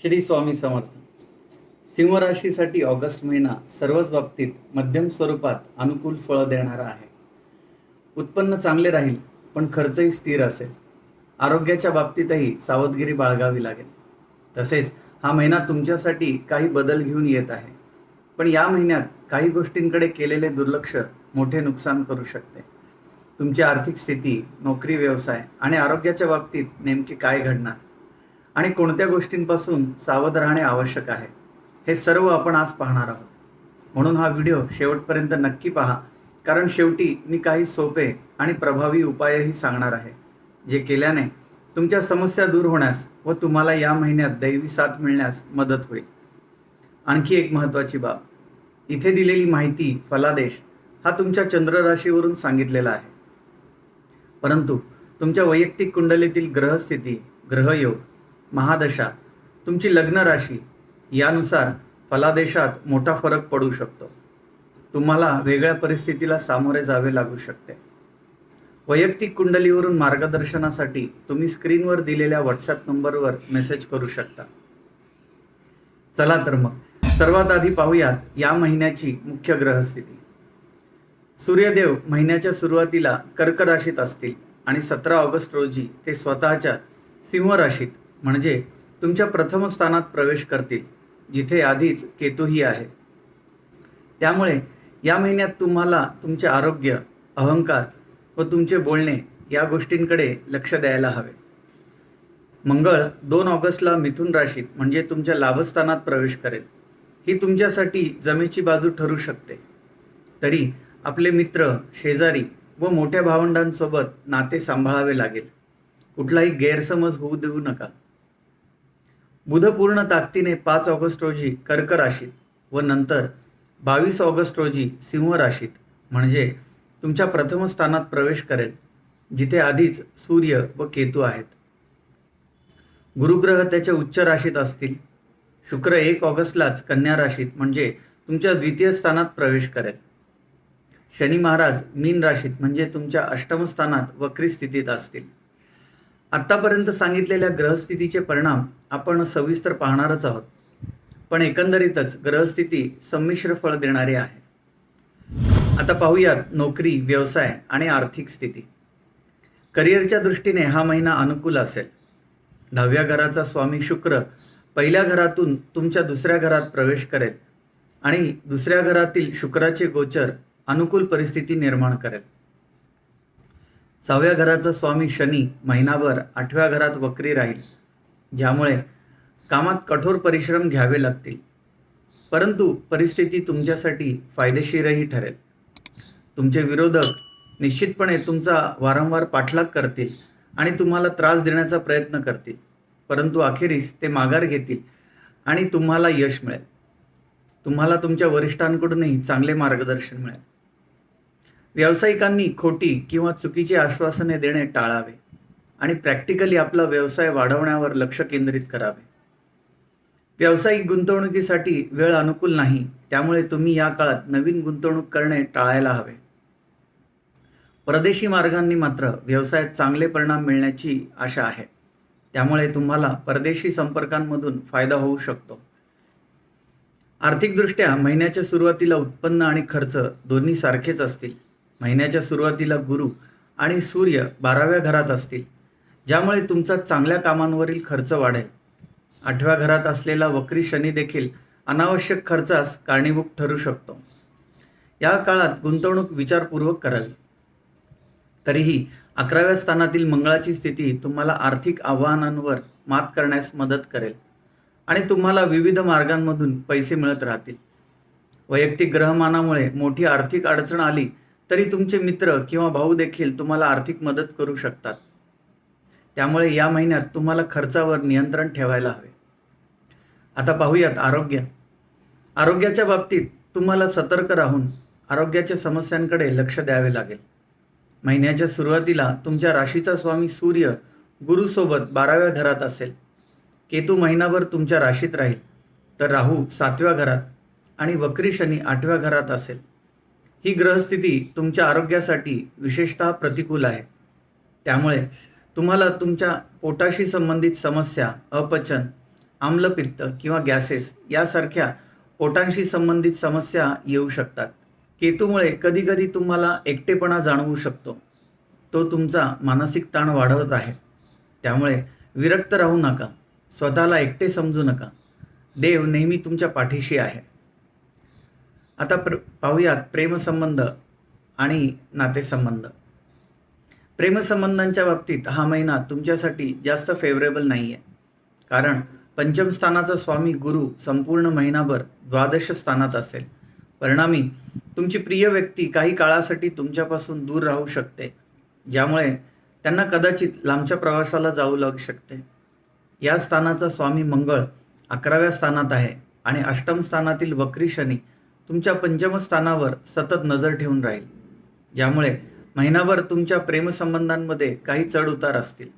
श्री स्वामी समर्थ. सिंह राशीसाठी August महिना सर्वच बाबतीत मध्यम स्वरूपात अनुकूल फळ देणारा आहे. उत्पन्न चांगले राहील, पण खर्चही स्थिर असेल. आरोग्याच्या बाबतीतही सावधगिरी बाळगावी लागेल. तसेच हा महिना तुमच्यासाठी काही बदल घेऊन येत आहे, पण या महिन्यात काही गोष्टींकडे केलेले दुर्लक्ष मोठे नुकसान करू शकते. तुमची आर्थिक स्थिती, नोकरी, व्यवसाय आणि आरोग्याच्या बाबतीत नेमके काय घडणार आणि कोणत्या गोष्टींपासून सावध राहणे आवश्यक आहे, हे सर्व आपण आज पाहणार आहोत. म्हणून हा व्हिडिओ शेवटपर्यंत नक्की पहा, कारण शेवटी मी काही सोपे आणि प्रभावी उपायही सांगणार आहे, जे केल्याने तुमच्या समस्या दूर होण्यास व तुम्हाला या महिन्यात दैवी साथ मिळण्यास मदत होईल. आणखी एक महत्त्वाची बाब, इथे दिलेली माहिती फलादेश हा तुमच्या चंद्र राशीवरून सांगितलेला आहे, परंतु तुमच्या वैयक्तिक कुंडलीतील ग्रहस्थिती, ग्रहयोग, महादशा, तुमची लग्न राशी यानुसार फलादेशात मोठा फरक पडू शकतो. तुम्हाला वेगळ्या परिस्थितीला सामोरे जावे लागू शकते. वैयक्तिक कुंडलीवरून मार्गदर्शनासाठी तुम्ही स्क्रीनवर दिलेल्या व्हॉट्सॲप नंबरवर मेसेज करू शकता. चला तर मग सर्वात आधी पाहूयात या महिन्याची मुख्य ग्रहस्थिती. सूर्यदेव महिन्याच्या सुरुवातीला कर्क राशीत असतील आणि 17 ऑगस्ट रोजी ते स्वतःच्या सिंह राशीत म्हणजे तुमच्या प्रथम स्थानात प्रवेश करतील, जिथे आधीच केतूही आहे. त्यामुळे या महिन्यात तुम्हाला तुमचे आरोग्य, अहंकार व तुमचे बोलणे या गोष्टींकडे लक्ष द्यायला हवे. मंगळ 2 ऑगस्टला मिथुन राशीत म्हणजे तुमच्या लाभस्थानात प्रवेश करेल. ही तुमच्यासाठी जमेची बाजू ठरू शकते. तरी आपले मित्र, शेजारी व मोठ्या भावंडांसोबत नाते सांभाळावे लागेल. कुठलाही गैरसमज होऊ देऊ नका. बुध पूर्ण ताकदीने 5 ऑगस्ट रोजी कर्क राशीत व नंतर 22 ऑगस्ट रोजी सिंह राशीत म्हणजे तुमच्या प्रथम स्थानात प्रवेश करेल, जिथे आधीच सूर्य व केतू आहेत. गुरुग्रह त्याच्या उच्च राशीत असतील. शुक्र 1 ऑगस्टलाच कन्या राशीत म्हणजे तुमच्या द्वितीय स्थानात प्रवेश करेल. शनी महाराज मीन राशीत म्हणजे तुमच्या अष्टम स्थानात वक्री स्थितीत असतील. आत्तापर्यंत सांगितलेल्या ग्रहस्थितीचे परिणाम आपण सविस्तर पाहणारच आहोत, पण एकंदरीतच ग्रहस्थिती संमिश्र फळ देणारी आहे. आता पाहूयात नोकरी, व्यवसाय आणि आर्थिक स्थिती. करिअरच्या दृष्टीने हा महिना अनुकूल असेल. 10व्या घराचा स्वामी शुक्र पहिल्या घरातून तुमच्या दुसऱ्या घरात प्रवेश करेल आणि दुसऱ्या घरातील शुक्राचे गोचर अनुकूल परिस्थिती निर्माण करेल. 6व्या घराचा स्वामी शनी महिनाभर 8व्या घरात वक्री राहील, ज्यामुळे कामात कठोर परिश्रम घ्यावे लागतील, परंतु परिस्थिती तुमच्यासाठी फायदेशीरही ठरेल. तुमचे विरोधक निश्चितपणे तुमचा वारंवार पाठलाग करतील आणि तुम्हाला त्रास देण्याचा प्रयत्न करतील, परंतु अखेरीस ते माघार घेतील आणि तुम्हाला यश मिळेल. तुम्हाला तुमच्या वरिष्ठांकडूनही चांगले मार्गदर्शन मिळेल. व्यावसायिकांनी खोटी किंवा चुकीची आश्वासने देणे टाळावे आणि प्रॅक्टिकली आपला व्यवसाय वाढवण्यावर लक्ष केंद्रित करावे. व्यावसायिक गुंतवणुकीसाठी वेळ अनुकूल नाही, त्यामुळे तुम्ही या काळात नवीन गुंतवणूक करणे टाळायला हवे. परदेशी मार्गांनी मात्र व्यवसायात चांगले परिणाम मिळण्याची आशा आहे, त्यामुळे तुम्हाला परदेशी संपर्कांमधून फायदा होऊ शकतो. आर्थिकदृष्ट्या महिन्याच्या सुरुवातीला उत्पन्न आणि खर्च दोन्ही सारखेच असतील. महिन्याच्या सुरुवातीला गुरु आणि सूर्य 12व्या घरात असतील, ज्यामुळे तुमचा चांगल्या कामांवरील खर्च वाढेल. 8व्या घरात असलेला वक्री शनी देखील अनावश्यक खर्चास कारणीभूत ठरू शकतो. या काळात गुंतवणूक विचारपूर्वक करावी. तरीही 11व्या स्थानातील मंगळाची स्थिती तुम्हाला आर्थिक आव्हानांवर मात करण्यास मदत करेल आणि तुम्हाला विविध मार्गांमधून पैसे मिळत राहतील. वैयक्तिक ग्रहमानामुळे मोठी आर्थिक अडचण आली तरी तुमचे मित्र किंवा भाऊ देखील तुम्हाला आर्थिक मदत करू शकतात. त्यामुळे या महिन्यात तुम्हाला खर्चावर नियंत्रण ठेवायला हवे. आता पाहूयात आरोग्य. आरोग्याच्या बाबतीत तुम्हाला सतर्क राहून आरोग्याच्या समस्यांकडे लक्ष द्यावे लागेल. महिन्याच्या सुरुवातीला तुमच्या राशीचा स्वामी सूर्य गुरुसोबत 12व्या घरात असेल. केतू महिनाभर तुमच्या राशीत राहील, तर राहू 7व्या घरात आणि वक्री शनी 8व्या घरात असेल. ही ग्रहस्थिती तुमच्या आरोग्यासाठी विशेषतः प्रतिकूल आहे. त्यामुळे तुम्हाला तुमच्या पोटाशी संबंधित समस्या, अपचन आम्लपित्त किंवा गॅसेस यासारख्या पोटांशी संबंधित समस्या येऊ शकतात. केतूमुळे कधीकधी तुम्हाला एकटेपणा जाणवू शकतो. तो तुमचा मानसिक ताण वाढवत आहे. त्यामुळे विरक्त राहू नका. स्वतःला एकटे समजू नका. देव नेहमी तुमच्या पाठीशी आहे. आता पाहूयात प्रेमसंबंध आणि नातेसंबंध. प्रेमसंबंधांच्या बाबतीत हा महिना तुमच्यासाठी जास्त फेवरेबल नाही आहे. कारण पंचम स्थानाचा स्वामी गुरु संपूर्ण महिनाभर द्वादश स्थानात असेल. परिणामी तुमची प्रिय व्यक्ती काही काळासाठी तुमच्यापासून दूर राहू शकते, ज्यामुळे त्यांना कदाचित लांबच्या प्रवासाला जाऊ लागू शकते. या स्थानाचा स्वामी मंगळ 11व्या स्थानात आहे आणि अष्टम स्थानातील वक्री शनी तुमच्या पंचम स्थानावर सतत नजर ठेवून राहील, ज्यामुळे महिनाभर तुमच्या प्रेमसंबंधांमध्ये काही चढ उतार असतील.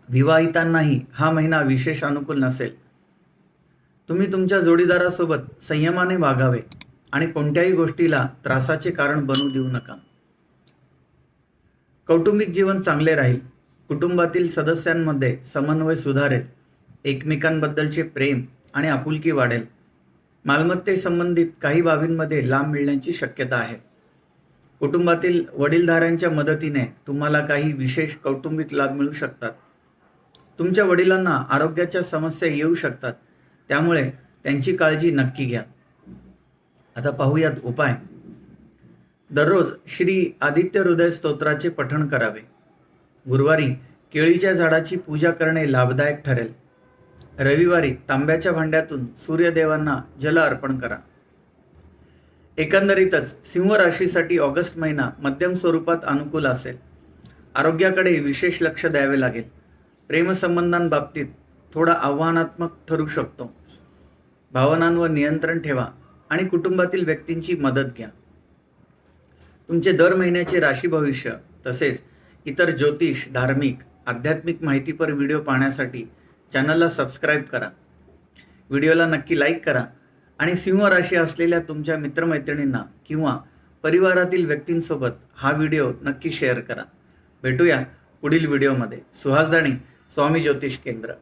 विवाहितांनाही हा महिना विशेष अनुकूल नसेल. तुम्ही तुमच्या जोडीदारासोबत संयमाने वागावे आणि कोणत्याही गोष्टीला त्रासाचे कारण बनवू देऊ नका. कौटुंबिक जीवन चांगले राहील. कुटुंबातील सदस्यांमध्ये समन्वय सुधारेल. एकमेकांबद्दलचे प्रेम आणि आपुलकी वाढेल. मालमत्तेसंबंधित काही बाबींमध्ये लाभ मिळण्याची शक्यता आहे. कुटुंबातील वडीलधाऱ्यांच्या मदतीने तुम्हाला काही विशेष कौटुंबिक लाभ मिळू शकतात. तुमच्या वडिलांना आरोग्याच्या समस्या येऊ शकतात, त्यामुळे त्यांची काळजी नक्की घ्या. आता पाहूयात उपाय. दररोज श्री आदित्य हृदय स्तोत्राचे पठण करावे. गुरुवारी केळीच्या झाडाची पूजा करणे लाभदायक ठरेल. रविवारी तांब्याच्या भांड्यातून सूर्यदेवांना जल अर्पण करा. एकंदरीतच सिंह राशीसाठी ऑगस्ट महिना मध्यम स्वरूपात अनुकूल असेल. आरोग्याकडे विशेष लक्ष द्यावे लागेल. प्रेमसंबंधांबाबतीत थोडा आव्हानात्मक ठरू शकतो. भावनांवर नियंत्रण ठेवा आणि कुटुंबातील व्यक्तींची मदत घ्या. तुमचे दर महिन्याचे राशी भविष्य तसेच इतर ज्योतिष, धार्मिक, आध्यात्मिक माहितीपर व्हिडिओ पाहण्यासाठी चॅनलला सबस्क्राईब करा. व्हिडिओला नक्की लाईक करा आणि सिंह राशी असलेल्या तुमच्या मित्रमैत्रिणींना किंवा परिवारातील व्यक्तींसोबत हा व्हिडिओ नक्की शेअर करा. भेटूया पुढील व्हिडिओमध्ये. सुहास दाणी, स्वामी ज्योतिष केंद्र.